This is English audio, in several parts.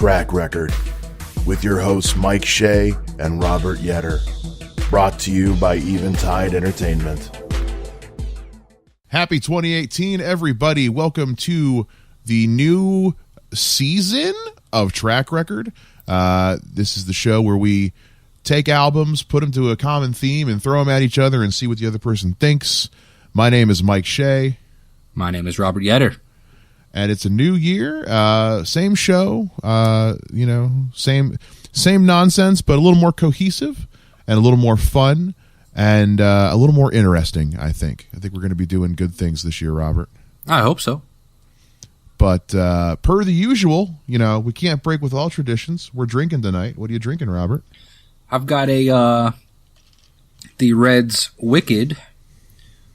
Track Record with your hosts Mike Shea and Robert Yetter. Brought to you by Eventide Entertainment. Happy 2018, everybody. Welcome to the new season of Track Record. This is the show where we take albums, put them to a common theme, and throw them at each other and see what the other person thinks. My name is Mike Shea. My name is Robert Yetter. And it's a new year, same show, same nonsense, but a little more cohesive and a little more fun and a little more interesting, I think. I think we're going to be doing good things this year, Robert. I hope so. But per the usual, we can't break with all traditions. We're drinking tonight. What are you drinking, Robert? I've got the Reds Wicked,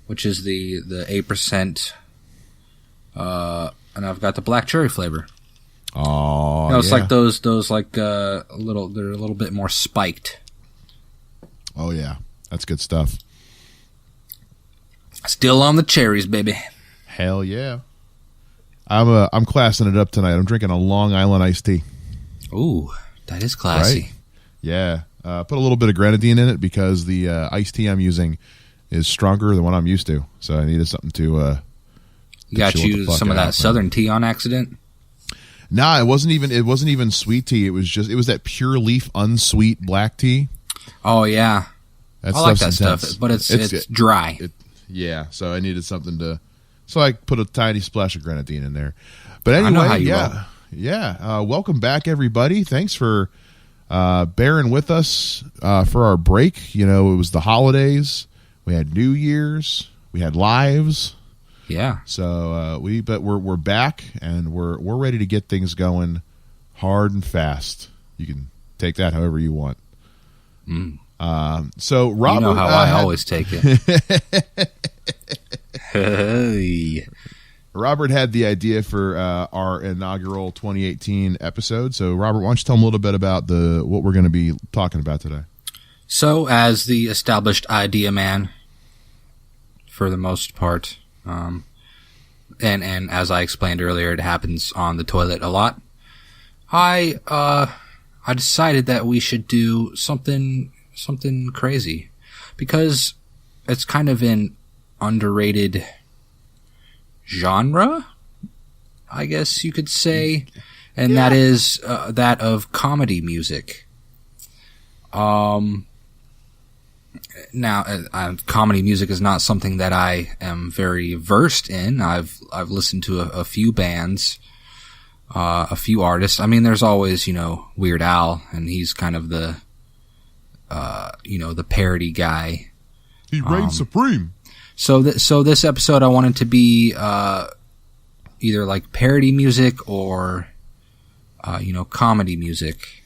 which is the 8%, and I've got the black cherry flavor. Oh, it's like those like they're a little bit more spiked. Oh yeah, that's good stuff. Still on the cherries, baby. Hell yeah. I'm classing it up tonight. I'm drinking a Long Island iced tea. Ooh, that is classy. Right? Yeah. Put a little bit of grenadine in it because the iced tea I'm using is stronger than what I'm used to. So I needed something to got you some of that Southern tea on accident? Nah, it wasn't even sweet tea. It was that pure leaf unsweet black tea. Oh yeah. I like that stuff, but it's dry. Yeah, so I needed something to. So I put a tiny splash of grenadine in there. But anyway, I know how you roll. Yeah. Welcome back, everybody. Thanks for bearing with us for our break. It was the holidays. We had New Year's. We had lives. Yeah. So we're back and we're ready to get things going hard and fast. You can take that however you want. So Robert, you know how I always take it. Hey. Robert had the idea for our inaugural 2018 episode. So Robert, why don't you tell him a little bit about what we're going to be talking about today? So, as the established idea man, for the most part, and as I explained earlier, it happens on the toilet a lot. I decided that we should do something crazy because it's kind of an underrated genre, I guess you could say, and that is that of comedy music. Now, comedy music is not something that I am very versed in. I've listened to a few bands, a few artists. I mean, there's always, Weird Al, and he's kind of the, the parody guy. He reigns supreme. So this episode, I wanted to be either like parody music or, comedy music.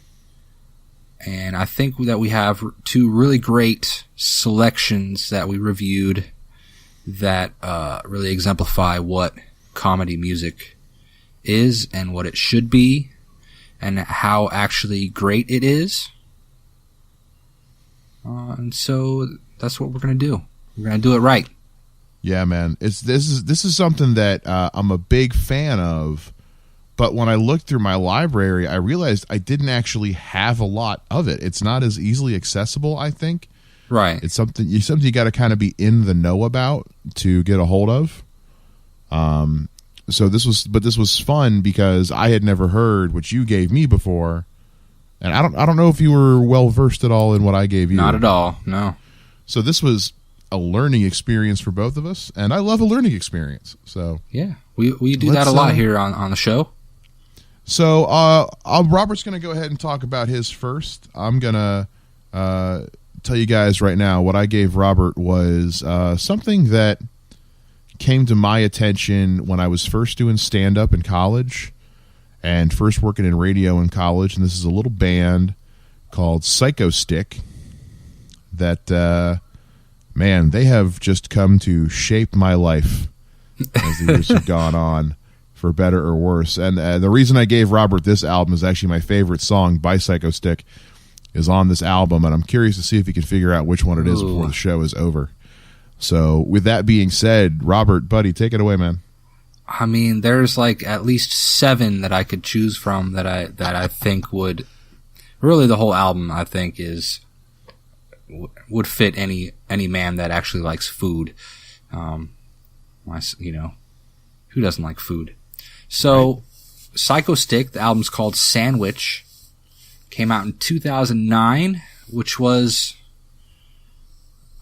And I think that we have two really great selections that we reviewed that really exemplify what comedy music is and what it should be and how actually great it is. And so that's what we're going to do. We're going to do it right. Yeah, man. This is something that I'm a big fan of. But when I looked through my library, I realized I didn't actually have a lot of it. It's not as easily accessible, I think. Right. It's something you got to kind of be in the know about to get a hold of. So this was fun because I had never heard what you gave me before, and I don't know if you were well versed at all in what I gave you. Not at all. No. So this was a learning experience for both of us, and I love a learning experience. So yeah, we do that a lot here on the show. So Robert's going to go ahead and talk about his first. I'm going to tell you guys right now what I gave Robert was something that came to my attention when I was first doing stand-up in college and first working in radio in college. And this is a little band called Psychostick that, man, they have just come to shape my life as the years have gone on. For better or worse. And the reason I gave Robert this album is actually my favorite song by Psychostick is on this album, and I'm curious to see if he can figure out which one it is before the show is over. So with that being said, Robert, buddy, take it away, man. I mean, there's like at least 7 that I could choose from that I think would really, the whole album I think would fit any man that actually likes food. You know, who doesn't like food? So, right. Psychostick, the album's called Sandwich, came out in 2009, which was,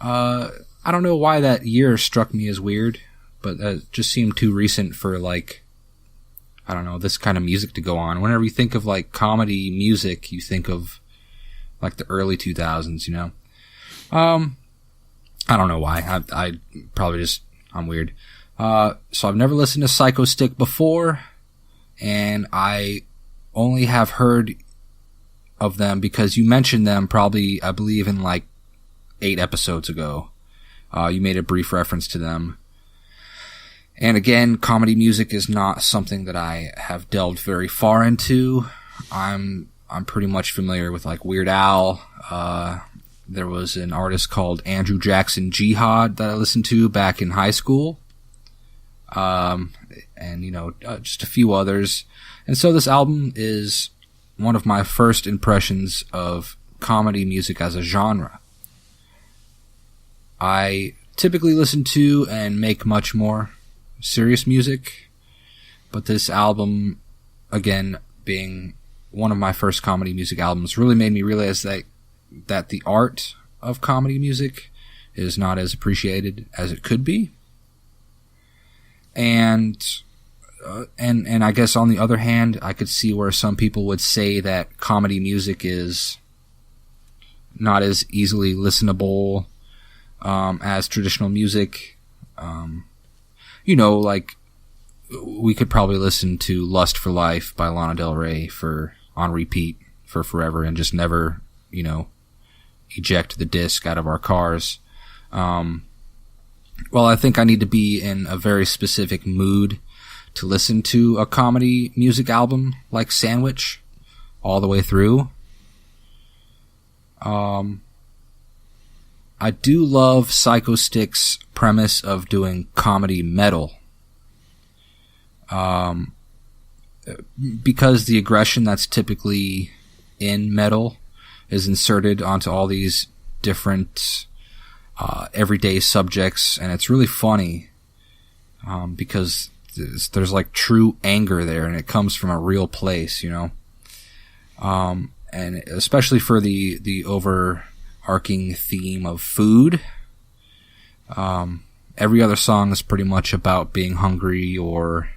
I don't know why that year struck me as weird, but it just seemed too recent for, like, I don't know, this kind of music to go on. Whenever you think of, like, comedy music, you think of, like, the early 2000s, you know? I don't know why. I probably just, I'm weird. So I've never listened to Psychostick before, and I only have heard of them because you mentioned them probably, I believe, in like 8 episodes ago. You made a brief reference to them. And again, comedy music is not something that I have delved very far into. I'm pretty much familiar with like Weird Al. There was an artist called Andrew Jackson Jihad that I listened to back in high school. And you know, just a few others. And so this album is one of my first impressions of comedy music as a genre. I typically listen to and make much more serious music, but this album, again, being one of my first comedy music albums, really made me realize that the art of comedy music is not as appreciated as it could be. And I guess on the other hand, I could see where some people would say that comedy music is not as easily listenable as traditional music. You know, like we could probably listen to "Lust for Life" by Lana Del Rey on repeat for forever and just never, you know, eject the disc out of our cars. Well, I think I need to be in a very specific mood to listen to a comedy music album like Sandwich all the way through. I do love Psychostick's premise of doing comedy metal. Because the aggression that's typically in metal is inserted onto all these different everyday subjects, and it's really funny because there's like true anger there, and it comes from a real place, you know. And especially for the overarching theme of food. Every other song is pretty much about being hungry or,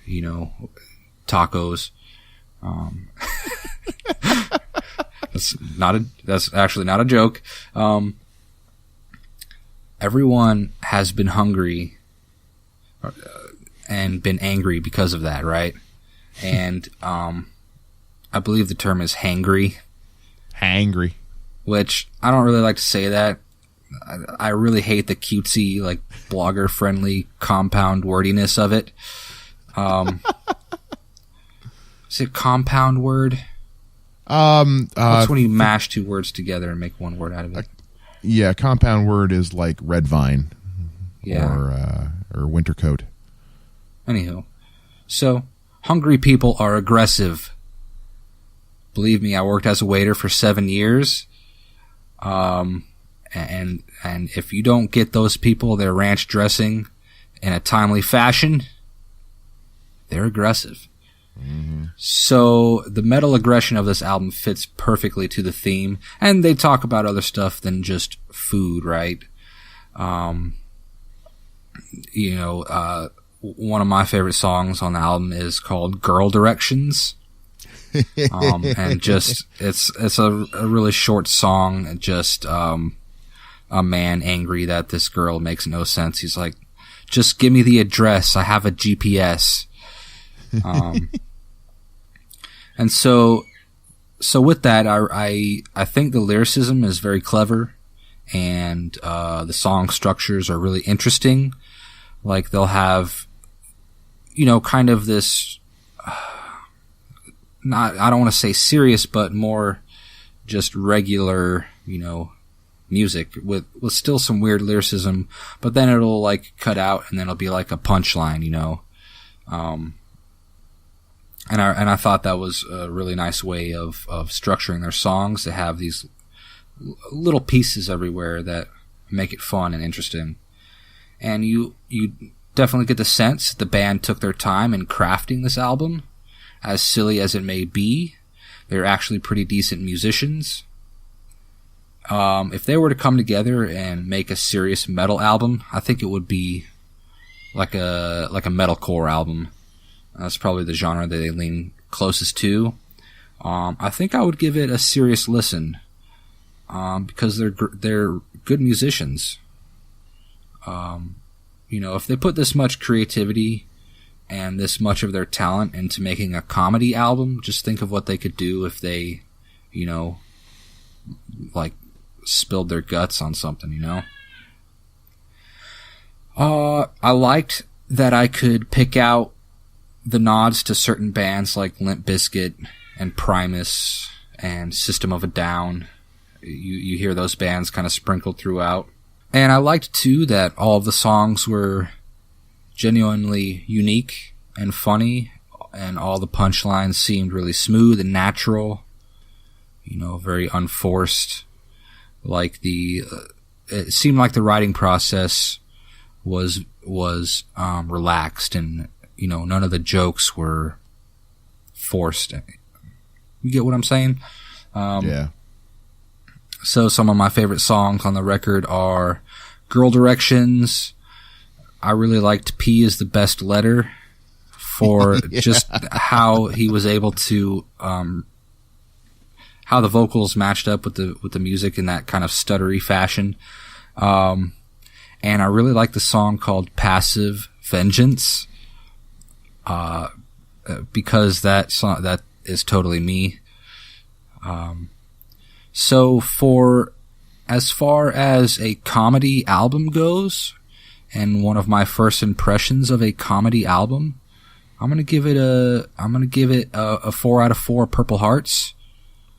you know, tacos. That's actually not a joke. Everyone has been hungry and been angry because of that, right? And I believe the term is hangry. Hangry. Which I don't really like to say that. I really hate the cutesy, like, blogger-friendly compound wordiness of it. Is it compound word? What's when you mash 2 words together and make 1 word out of it? Yeah, compound word is like red vine, yeah, or winter coat. Anywho, so hungry people are aggressive. Believe me, I worked as a waiter for 7 years. And if you don't get those people their ranch dressing in a timely fashion, they're aggressive. Mm-hmm. So the metal aggression of this album fits perfectly to the theme, and they talk about other stuff than just food, right? You know, one of my favorite songs on the album is called "Girl Directions." And just it's a really short song, just a man angry that this girl makes no sense. He's like, just give me the address, I have a GPS. And so with that, I think the lyricism is very clever, and the song structures are really interesting. Like, they'll have, you know, kind of this I don't want to say serious, but more just regular, you know, music with still some weird lyricism, but then it'll like cut out and then it'll be like a punchline, you know. And I thought that was a really nice way of structuring their songs, to have these little pieces everywhere that make it fun and interesting. And you definitely get the sense the band took their time in crafting this album. As silly as it may be, they're actually pretty decent musicians. If they were to come together and make a serious metal album, I think it would be like a metalcore album. That's probably the genre that they lean closest to. I think I would give it a serious listen, because they're good musicians. You know, if they put this much creativity and this much of their talent into making a comedy album, just think of what they could do if they, you know, like spilled their guts on something, you know? I liked that I could pick out the nods to certain bands like Limp Bizkit and Primus and System of a Down. You hear those bands kind of sprinkled throughout. And I liked, too, that all of the songs were genuinely unique and funny, and all the punchlines seemed really smooth and natural, you know, very unforced. Like it seemed like the writing process was relaxed, and, you know, none of the jokes were forced. You get what I'm saying? Yeah. So some of my favorite songs on the record are Girl Directions. I really liked P is the Best Letter for just how he was able to, how the vocals matched up with the music in that kind of stuttery fashion. And I really like the song called Passive Vengeance, because that is totally me. So for as far as a comedy album goes, and one of my first impressions of a comedy album, I'm gonna give it a 4 out of 4 Purple Hearts.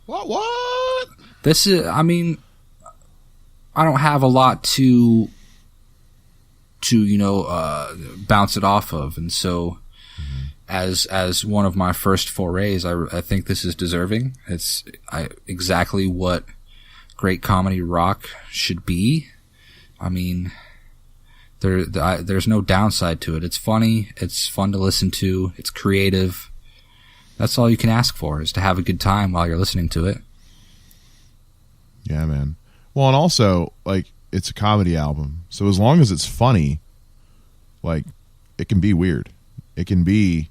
What? This is, I mean, I don't have a lot to you know, bounce it off of, and so as one of my first forays, I think this is deserving. It's exactly what great comedy rock should be. I mean, there's no downside to it. It's funny. It's fun to listen to. It's creative. That's all you can ask for, is to have a good time while you're listening to it. Yeah, man. Well, and also, like, it's a comedy album, so as long as it's funny, like, it can be weird. It can be,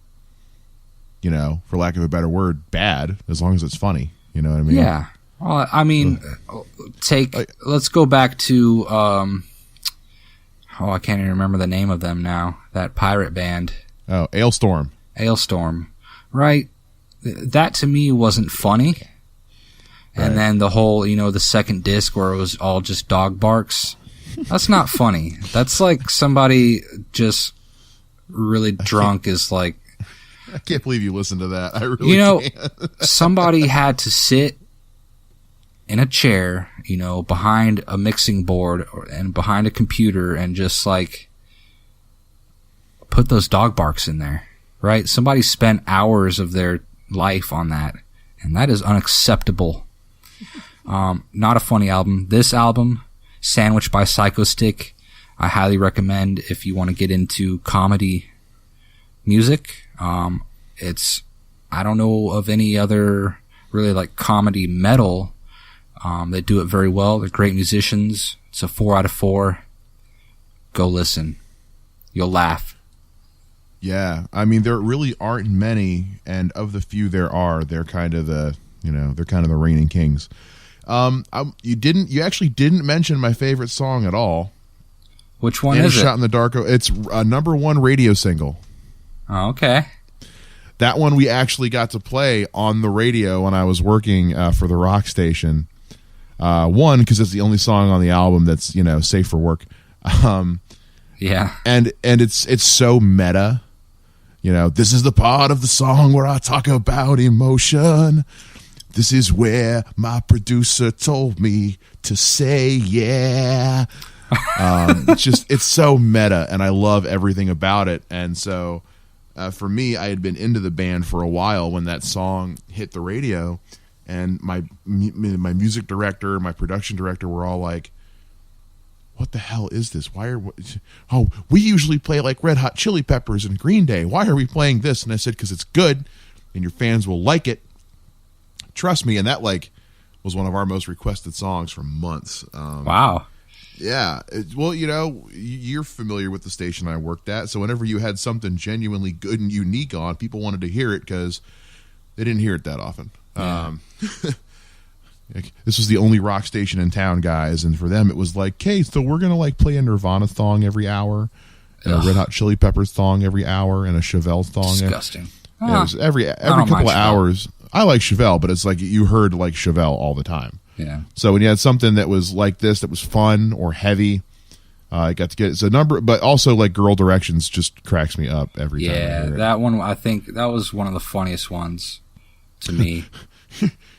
you know, for lack of a better word, bad, as long as it's funny. You know what I mean? Yeah. Well, I mean, let's go back to, I can't even remember the name of them now. That pirate band. Oh, Ailstorm. Right? That to me wasn't funny. And Right. then the whole, you know, the second disc where it was all just dog barks. That's not funny. That's like somebody just really drunk is like, I can't believe you listened to that. I really you know, can't. somebody had to sit in a chair, you know, behind a mixing board and behind a computer and just like put those dog barks in there, right? Somebody spent hours of their life on that, and that is unacceptable. Not a funny album. This album, Sandwiched by Psychostick, I highly recommend if you want to get into comedy music. I don't know of any other really like comedy metal. They do it very well. They're great musicians. It's a 4 out of 4. Go listen. You'll laugh. Yeah, I mean, there really aren't many, and of the few there are, they're kind of the reigning kings. You actually didn't mention my favorite song at all. Which one And is it? Shot in the Dark. It's a #1 radio single. Oh, okay. That one we actually got to play on the radio when I was working for the rock station. One, because it's the only song on the album that's, you know, safe for work. Yeah. And it's so meta. You know, this is the part of the song where I talk about emotion. This is where my producer told me to say yeah. It's so meta, and I love everything about it. And so for me, I had been into the band for a while when that song hit the radio, and my music director, my production director were all like, what the hell is this? We usually play like Red Hot Chili Peppers and Green Day. Why are we playing this? And I said, because it's good and your fans will like it. Trust me. And that was one of our most requested songs for months. Wow. Yeah. Well, you're familiar with the station I worked at. So whenever you had something genuinely good and unique on, people wanted to hear it because they didn't hear it that often. Yeah. This was the only rock station in town, guys, and for them it was like, okay, so we're gonna play a Nirvana song every hour, and a Red Hot Chili Peppers song every hour, and a Chevelle song. Disgusting. It was every couple of hours. I like Chevelle, but it's like you heard Chevelle all the time. Yeah. So when you had something that was like this, that was fun or heavy, I got to get it's a number, but also Girl Directions just cracks me up every time. Yeah, that one, I think that was one of the funniest ones to me.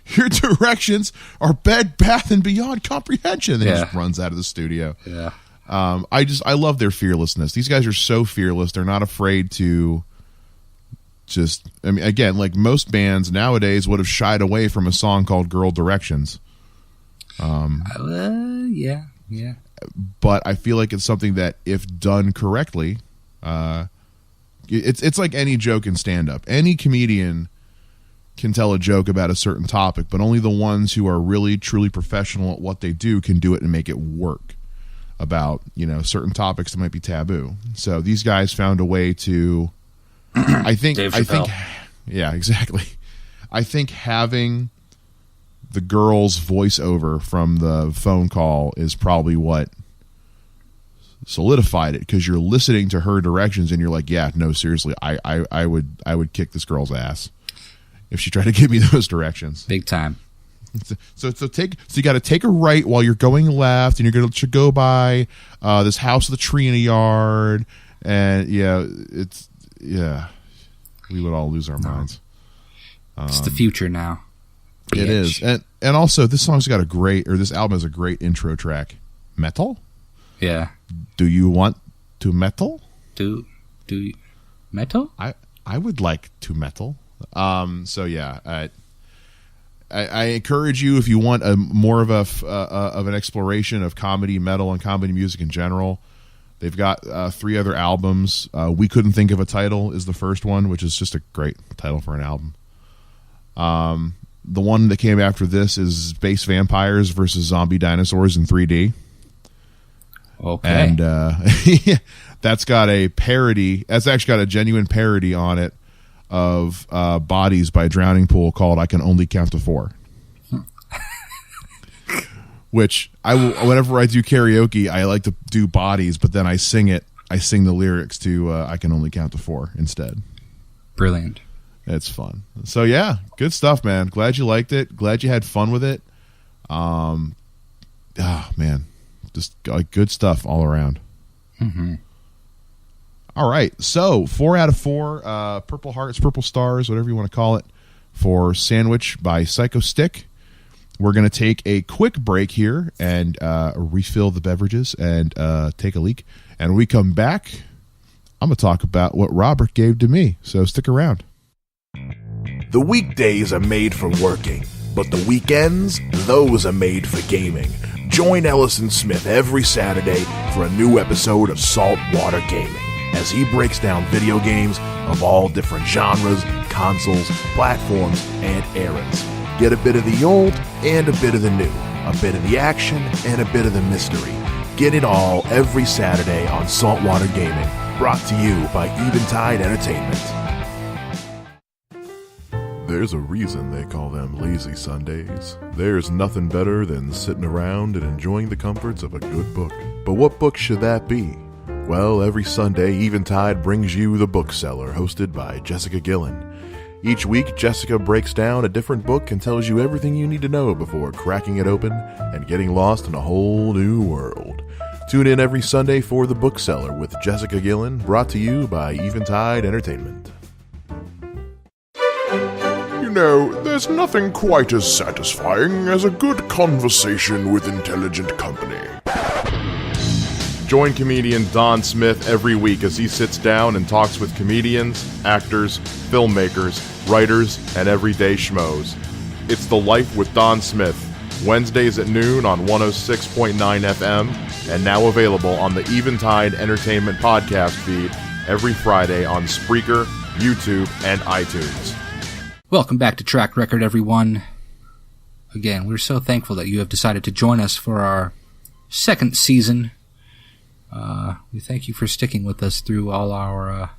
Your directions are Bed Bath and Beyond comprehension. Then he just runs out of the studio. Yeah. I love their fearlessness. These guys are so fearless. They're not afraid to again, most bands nowadays would have shied away from a song called Girl Directions. Yeah. But I feel like it's something that if done correctly, it's like any joke in stand-up. Any comedian can tell a joke about a certain topic, but only the ones who are really truly professional at what they do can do it and make it work about certain topics that might be taboo. So these guys found a way to I think yeah, exactly. I think having the girl's voiceover from the phone call is probably what solidified it, because you're listening to her directions and you're like, yeah, no, seriously, I would kick this girl's ass if she tried to give me those directions. Big time. So you got to take a right while you're going left, and you're going to go by this house with a tree in a yard, and we would all lose our minds. It's the future now. It is, and also this this album has a great intro track. Metal. Yeah. Do you want to metal? Do you metal? I would like to metal. So yeah, I encourage you, if you want more of an exploration of comedy, metal, and comedy music in general. They've got 3 other albums. We Couldn't Think of a Title is the first one, which is just a great title for an album. The one that came after this is Space Vampires versus Zombie Dinosaurs in 3D. Okay. And that's got a parody. That's actually got a genuine parody on it of Bodies by Drowning Pool called I Can Only Count to 4. Which whenever I do karaoke, I like to do Bodies, but then I sing the lyrics to I Can Only Count to 4 instead. Brilliant. It's fun. So yeah, good stuff, man. Glad you liked it. Glad you had fun with it. Man, just good stuff all around. Mm-hmm. All right, so 4 out of 4 Purple Hearts, Purple Stars, whatever you want to call it, for Sandwich by Psychostick. We're going to take a quick break here and refill the beverages and take a leak. And when we come back, I'm going to talk about what Robert gave to me. So stick around. The weekdays are made for working, but the weekends, those are made for gaming. Join Ellison Smith every Saturday for a new episode of Saltwater Gaming as he breaks down video games of all different genres, consoles, platforms, and eras. Get a bit of the old and a bit of the new, a bit of the action and a bit of the mystery. Get it all every Saturday on Saltwater Gaming, brought to you by Eventide Entertainment. There's a reason they call them lazy Sundays. There's nothing better than sitting around and enjoying the comforts of a good book. But what book should that be? Well, every Sunday, Eventide brings you The Bookseller, hosted by Jessica Gillen. Each week, Jessica breaks down a different book and tells you everything you need to know before cracking it open and getting lost in a whole new world. Tune in every Sunday for The Bookseller with Jessica Gillen, brought to you by Eventide Entertainment. there's nothing quite as satisfying as a good conversation with intelligent company. Join comedian Don Smith every week as he sits down and talks with comedians, actors, filmmakers, writers, and everyday schmoes. It's The Life with Don Smith, Wednesdays at noon on 106.9 FM, and now available on the Eventide Entertainment podcast feed every Friday on Spreaker, YouTube, and iTunes. Welcome back to Track Record, everyone. Again, we're so thankful that you have decided to join us for our second season. We thank you for sticking with us through all our,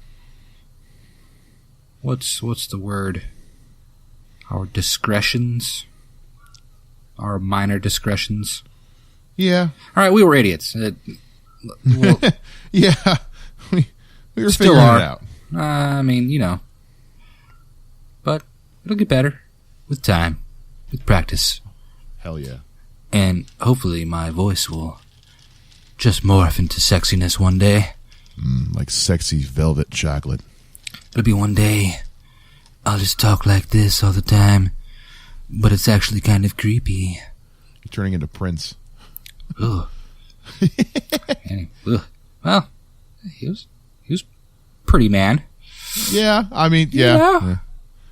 what's the word? Our discretions? Our minor discretions? Yeah. All right, we were idiots. Yeah. We were still figuring are. it out. I mean, but it'll get better with time, with practice. Hell yeah. And hopefully my voice will just morph into sexiness one day. Like sexy velvet chocolate. It'll be one day I'll just talk like this all the time, but it's actually kind of creepy. You're turning into Prince. Ugh. Ugh. Well, he was pretty man. Yeah, I mean, yeah.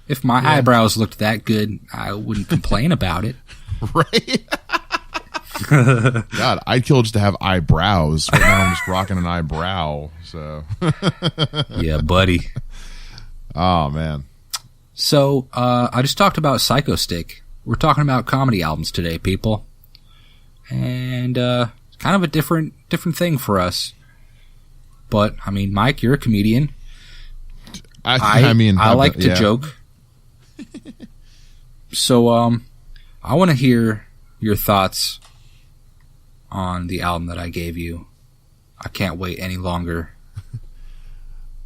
If my eyebrows looked that good, I wouldn't complain about it. Right? God, I'd kill just to have eyebrows. Right now I'm just rocking an eyebrow, so. Yeah, buddy. Oh, man. So, I just talked about Psychostick. We're talking about comedy albums today, people. And, it's kind of a different thing for us. But, I mean, Mike, you're a comedian. I mean, I like to joke. So, I want to hear your thoughts on the album that I gave you. I can't wait any longer.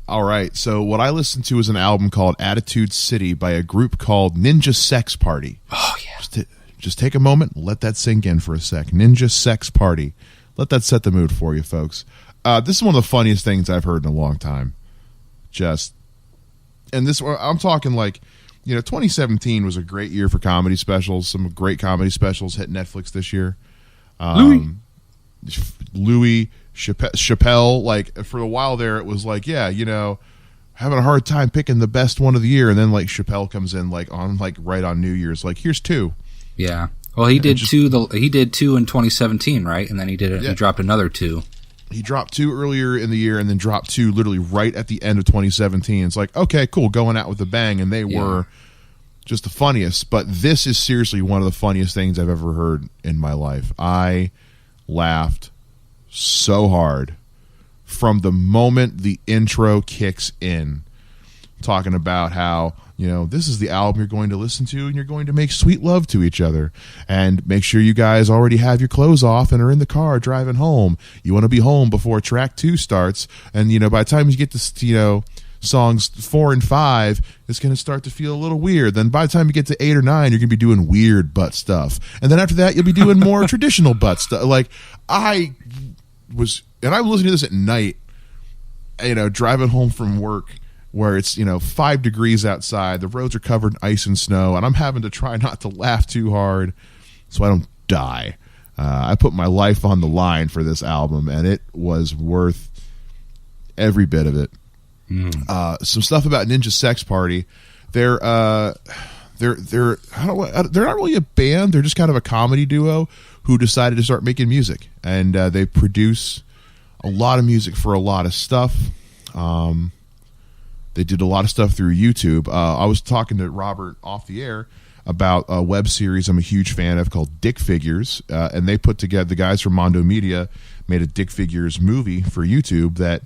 All right. So what I listened to is an album called Attitude City by a group called Ninja Sex Party. Oh, yeah. Just take a moment, let that sink in for a sec. Ninja Sex Party. Let that set the mood for you, folks. This is one of the funniest things I've heard in a long time. I'm talking like, 2017 was a great year for comedy specials. Some great comedy specials hit Netflix this year. Louis Chappelle, like for a while there, it was like, having a hard time picking the best one of the year, and then like Chappelle comes in right on New Year's, like here's two. Yeah. Well, he did two. He did two in 2017, right? And then he dropped another two. He dropped two earlier in the year, and then dropped two literally right at the end of 2017. It's like, okay, cool, going out with a bang, and they were just the funniest. But this is seriously one of the funniest things I've ever heard in my life. I laughed so hard from the moment the intro kicks in, talking about how, this is the album you're going to listen to and you're going to make sweet love to each other, and make sure you guys already have your clothes off and are in the car driving home. You want to be home before track 2 starts, and by the time you get to songs 4 and 5, it's going to start to feel a little weird. Then by the time you get to 8 or 9, you're going to be doing weird butt stuff, and then after that you'll be doing more traditional butt stuff. Like I'm listening to this at night, driving home from work, where it's 5 degrees outside, the roads are covered in ice and snow, and I'm having to try not to laugh too hard so I don't die. I put my life on the line for this album, and it was worth every bit of it. Some stuff about Ninja Sex Party. They're not really a band. They're just kind of a comedy duo who decided to start making music, and they produce a lot of music for a lot of stuff. They did a lot of stuff through YouTube. I was talking to Robert off the air about a web series I'm a huge fan of called Dick Figures, and they put together, the guys from Mondo Media made a Dick Figures movie for YouTube that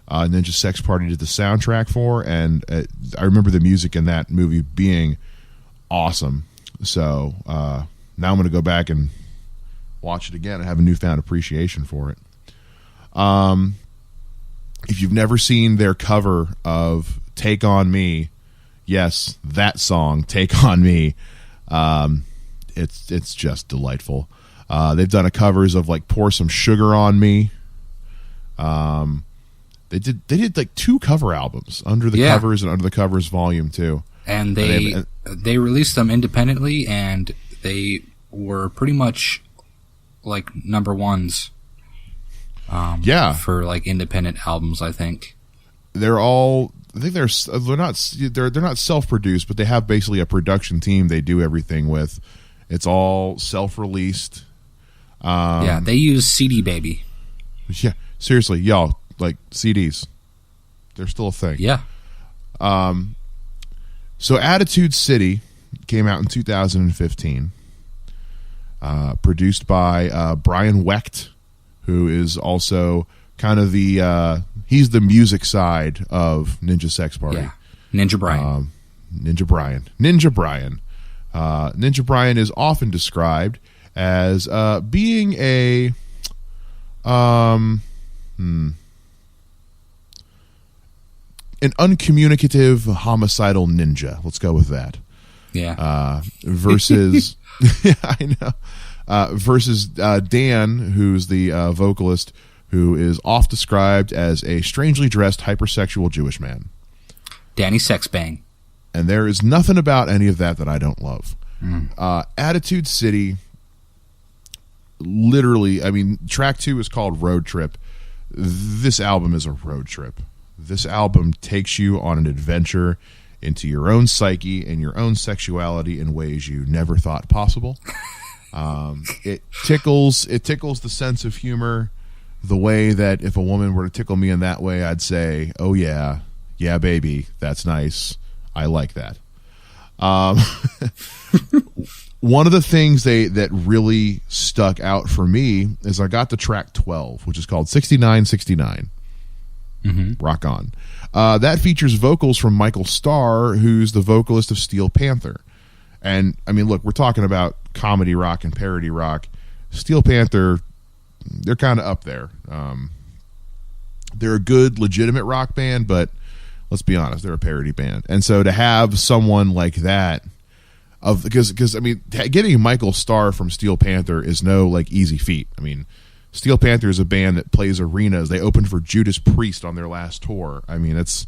Ninja Sex Party did the soundtrack for, and I remember the music in that movie being awesome. So now I'm going to go back and watch it again and have a newfound appreciation for it. If you've never seen their cover of Take On Me, yes, that song, Take On Me, it's just delightful. They've done covers of like Pour Some Sugar on Me. They did like 2 cover albums, Under the Covers and Under the Covers Volume 2. and they released them independently, and they were pretty much like number ones. For like independent albums, I think they're all. I think they're not self-produced, but they have basically a production team they do everything with. It's all self-released. They use CD Baby. Yeah, seriously, y'all, like CDs. They're still a thing. Yeah. So Attitude City came out in 2015. Produced by Brian Wecht, who is also kind of he's the music side of Ninja Sex Party. Yeah. Ninja Brian. Ninja Brian. Ninja Brian is often described as being an uncommunicative homicidal ninja. Let's go with that. Yeah. Versus I know. Versus Dan, who's the vocalist, who is oft described as a strangely dressed hypersexual Jewish man. Danny Sexbang. And there is nothing about any of that I don't love. Attitude City, literally, I mean, track 2 is called Road Trip. This album is a road trip. This album takes you on an adventure into your own psyche and your own sexuality in ways you never thought possible. It tickles the sense of humor the way that if a woman were to tickle me in that way, I'd say, oh yeah, baby, that's nice. I like that. One of the things that really stuck out for me is I got to track 12, which is called 6969. Rock on. That features vocals from Michael Starr, who's the vocalist of Steel Panther. And, I mean, look, we're talking about comedy rock and parody rock. Steel Panther, they're kind of up there. They're a good, legitimate rock band, but let's be honest, they're a parody band. And so to have someone like that, because I mean, getting Michael Starr from Steel Panther is no, like, easy feat. I mean, Steel Panther is a band that plays arenas. They opened for Judas Priest on their last tour. I mean, it's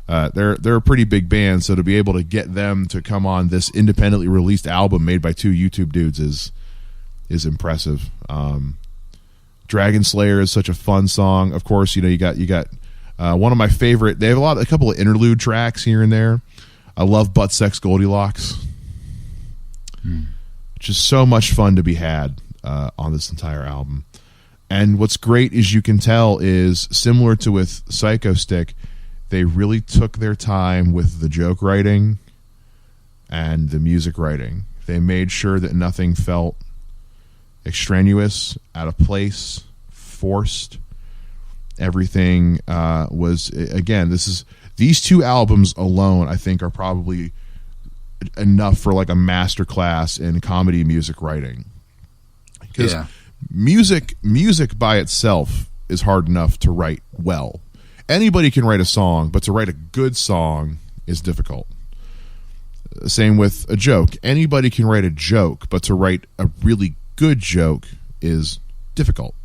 they're a pretty big band, so to be able to get them to come on this independently released album made by 2 YouTube dudes is impressive. Dragon Slayer is such a fun song. Of course, you got one of my favorite. They have a couple of interlude tracks here and there. I love Butt Sex Goldilocks. Just so much fun to be had on this entire album. And what's great is you can tell is similar to with Psychostick, they really took their time with the joke writing and the music writing. They made sure that nothing felt extraneous, out of place, forced. Everything was, again, these 2 albums alone, I think, are probably enough for like a master class in comedy music writing. Because music by itself is hard enough to write well. Anybody can write a song, but to write a good song is difficult. Same with a joke. Anybody can write a joke, but to write a really good joke is difficult.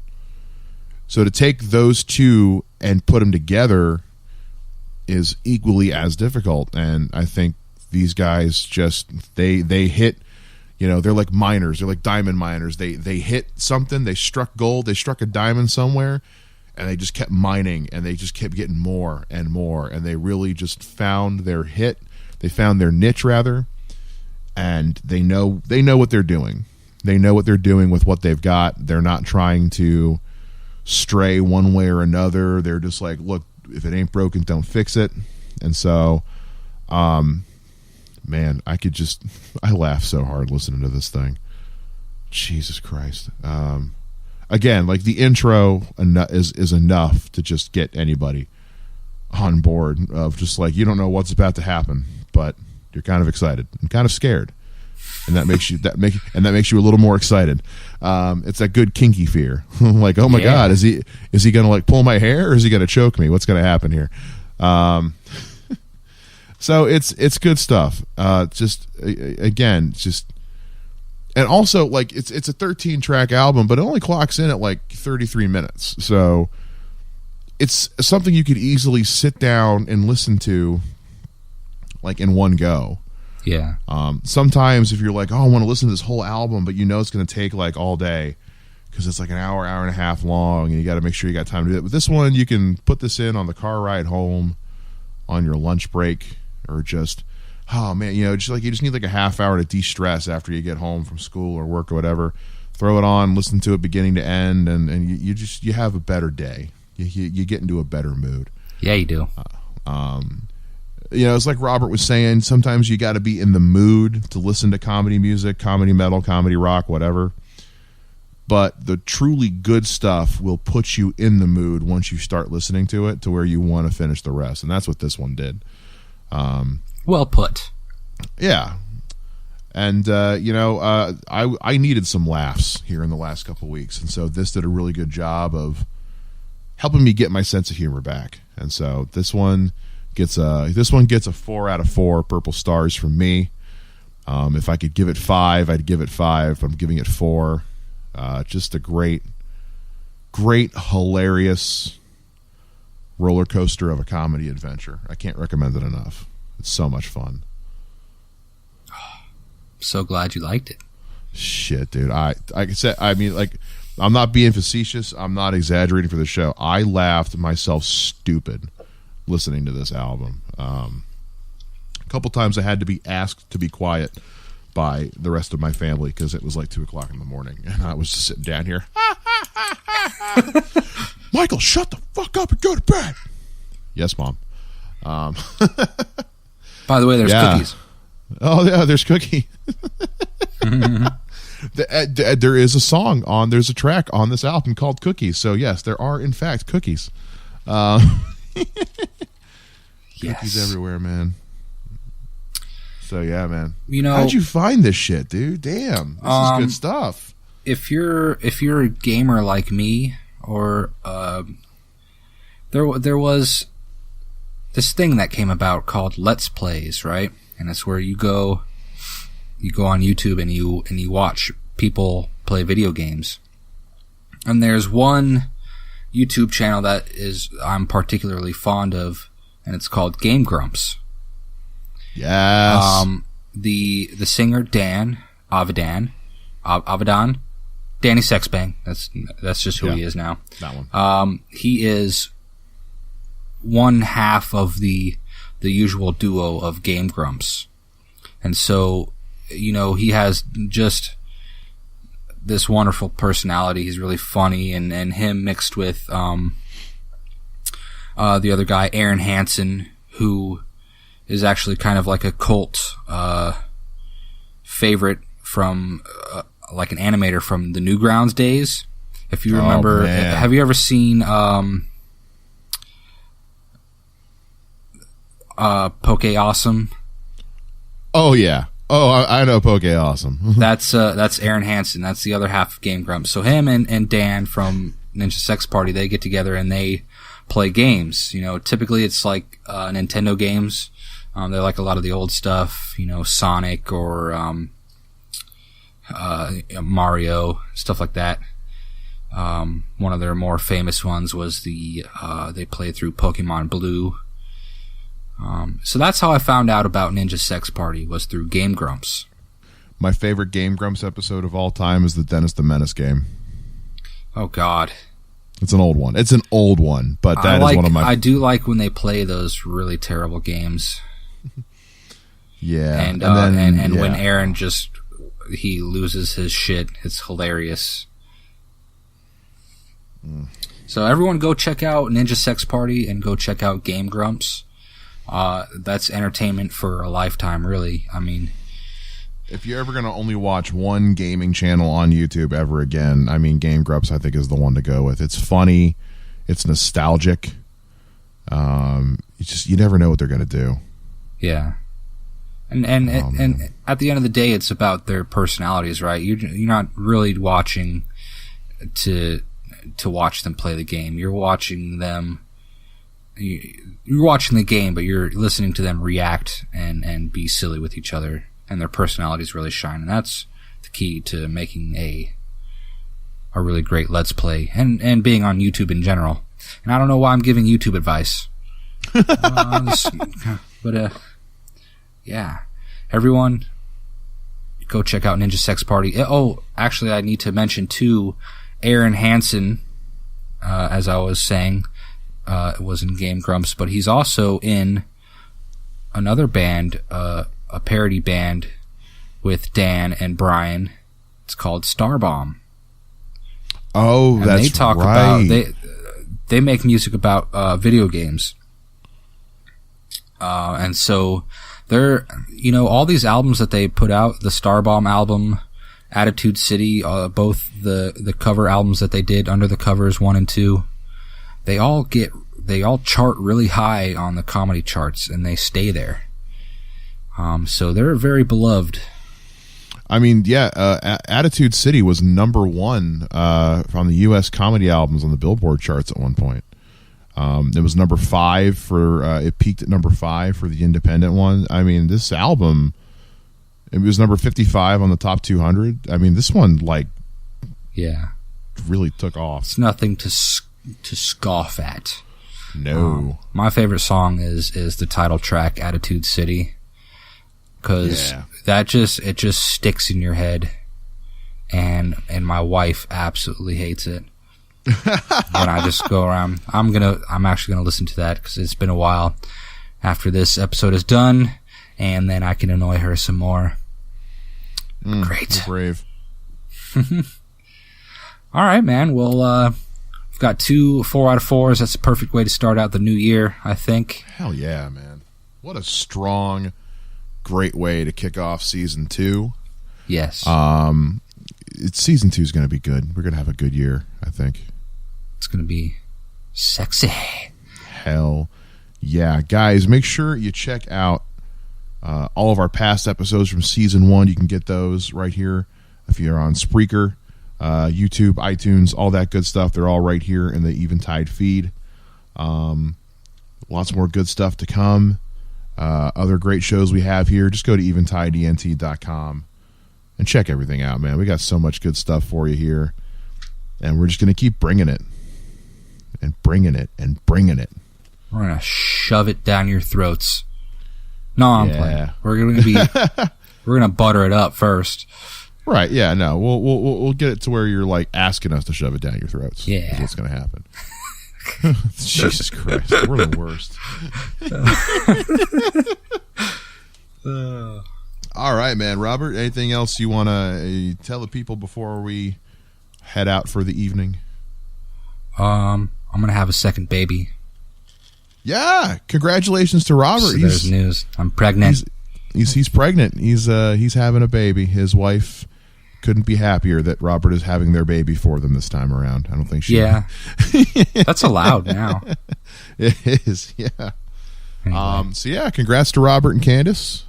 So to take those 2 and put them together is equally as difficult. And I think these guys just they hit, they're like miners, they're like diamond miners. They hit something, they struck gold, they struck a diamond somewhere, and they just kept mining, and they just kept getting more and more, and they really just found their hit. They found their niche, rather, and they know what they're doing. They know what they're doing with what they've got. They're not trying to stray one way or another. They're just like, look, if it ain't broken, don't fix it. And so, man, I laugh so hard listening to this thing. Jesus Christ. Again, like the intro is enough to just get anybody on board of just like, you don't know what's about to happen, but you're kind of excited and kind of scared. And that makes you a little more excited. It's that good kinky fear. Like, oh my God, is he going to like pull my hair, or is he going to choke me? What's going to happen here? So it's good stuff. And also, like, it's a 13-track album, but it only clocks in at like 33 minutes. So it's something you could easily sit down and listen to like in one go. Yeah. Sometimes if you're like, oh, I want to listen to this whole album, but you know it's going to take like all day because it's like an hour and a half long, and you got to make sure you got time to do it. But this one, you can put this in on the car ride home, on your lunch break, or just, oh man, you know, just like you just need like a half hour to de-stress after you get home from school or work or whatever. Throw it on, listen to it beginning to end, and you have a better day. You get into a better mood. Yeah, you do. You know, it's like Robert was saying, sometimes you got to be in the mood to listen to comedy music, comedy metal, comedy rock, whatever. But the truly good stuff will put you in the mood once you start listening to it to where you want to finish the rest. And that's what this one did. Well put. Yeah. And, you know, I needed some laughs here in the last couple of weeks. And so this did a really good job of helping me get my sense of humor back. And so this one gets a 4 out of 4 purple stars from me. If I could give it 5, I'd give it 5. I'm giving it 4. Just a great, hilarious roller coaster of a comedy adventure. I can't recommend it enough. It's so much fun. So glad you liked it. Shit, dude. I said, I mean, like, I'm not being facetious. I'm not exaggerating for the show. I laughed myself stupid listening to this album. A couple times I had to be asked to be quiet by the rest of my family because it was like 2:00 in the morning, and I was just sitting down here. Michael, shut the fuck up and go to bed. Yes, Mom. By the way, there's cookies. Oh yeah, there's cookie. There is a song on. There's a track on this album called "Cookies." So yes, there are in fact cookies. Cookies everywhere, man. So yeah, man. You know, how'd you find this shit, dude? Damn, this is good stuff. If you're a gamer like me, or there was this thing that came about called Let's Plays, right? And it's where you go on YouTube and you watch people play video games. And there's one YouTube channel that I'm particularly fond of, and it's called Game Grumps. Yes. The singer Dan Avidan, Danny Sexbang. That's just who he is now. That one. He is one half of the usual duo of Game Grumps, and so you know he has just this wonderful personality. He's really funny, and him mixed with the other guy, Aaron Hansen, who is actually kind of like a cult favorite from like an animator from the Newgrounds days. If you remember, have you ever seen Poke Awesome? Oh yeah. Oh, I know Poke Awesome. That's Aaron Hansen. That's the other half of Game Grumps. So him and Dan from Ninja Sex Party, they get together and they play games. You know, typically it's like Nintendo games. They like a lot of the old stuff, you know, Sonic or Mario, stuff like that. One of their more famous ones was they played through Pokemon Blue. So that's how I found out about Ninja Sex Party, was through Game Grumps. My favorite Game Grumps episode of all time is the Dennis the Menace game. Oh God. It's an old one. But that is one of my... I do like when they play those really terrible games. Yeah. And when Aaron he loses his shit, it's hilarious. So everyone go check out Ninja Sex Party and go check out Game Grumps. That's entertainment for a lifetime, really. I mean, if you're ever going to only watch one gaming channel on YouTube ever again, I mean, Game Grumps, I think, is the one to go with. It's funny. It's nostalgic. You never know what they're going to do. Yeah. And at the end of the day, it's about their personalities, right? You're not really watching to watch them play the game. You're watching them. You're watching the game, but you're listening to them react and be silly with each other, and their personalities really shine. And that's the key to making a really great Let's Play and being on YouTube in general. And I don't know why I'm giving YouTube advice. But yeah, everyone, go check out Ninja Sex Party. Oh, actually, I need to mention too, Aaron Hansen, as I was saying, was in Game Grumps, but he's also in another band, a parody band with Dan and Brian. It's called Starbomb. Oh, and that's they talk right. about they make music about video games. And so they're, all these albums that they put out, the Starbomb album, Attitude City, both the cover albums that they did, Under the Covers 1 and 2, they all chart really high on the comedy charts, and they stay there. So they're very beloved. I mean, yeah, Attitude City was number 1 on the U.S. comedy albums on the Billboard charts at one point. It was number 5 for, it peaked at number 5 for the independent one. I mean, this album, it was number 55 on the top 200. I mean, this one, really took off. It's nothing to scoff at. No. My favorite song is the title track, Attitude City, because it just sticks in your head, and my wife absolutely hates it. When I just go around, I'm actually gonna listen to that because it's been a while after this episode is done, and then I can annoy her some more. Great, brave. All right, man. Well, we've got 2 4 out of 4s. That's a perfect way to start out the new year, I think. Hell yeah, man! What a strong, great way to kick off season 2. Yes. Season 2 is going to be good. We're going to have a good year, I think. It's going to be sexy. Hell yeah. Guys, make sure you check out all of our past episodes from season 1. You can get those right here if you're on Spreaker, YouTube, iTunes, all that good stuff. They're all right here in the Eventide feed. Lots more good stuff to come. Other great shows we have here. Just go to eventideent.com and check everything out, man. We got so much good stuff for you here. And we're just going to keep bringing it. And bringing it. And bringing it. We're going to shove it down your throats. No, I'm playing. We're going to we're going to butter it up first. Right, yeah, no. We'll get it to where you're like asking us to shove it down your throats. Yeah. That's what's going to happen. Jesus Christ. We're the worst. All right, man. Robert, anything else you want to tell the people before we head out for the evening? I'm going to have a second baby. Yeah, congratulations to Robert. So there's news. I'm pregnant. He's pregnant. He's having a baby. His wife couldn't be happier that Robert is having their baby for them this time around. I don't think she... Yeah. That's allowed now. It is, yeah. Anyway. So, yeah, congrats to Robert and Candace.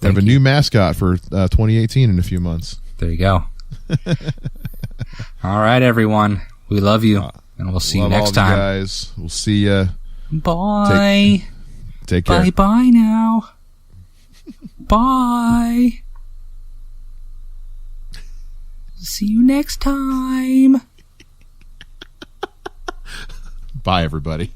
They have a new mascot for 2018 in a few months. There you go. All right, everyone. We love you, and we'll see you next time. Guys. We'll see you. Bye. Take care. Bye now. Bye. See you next time. Bye, everybody.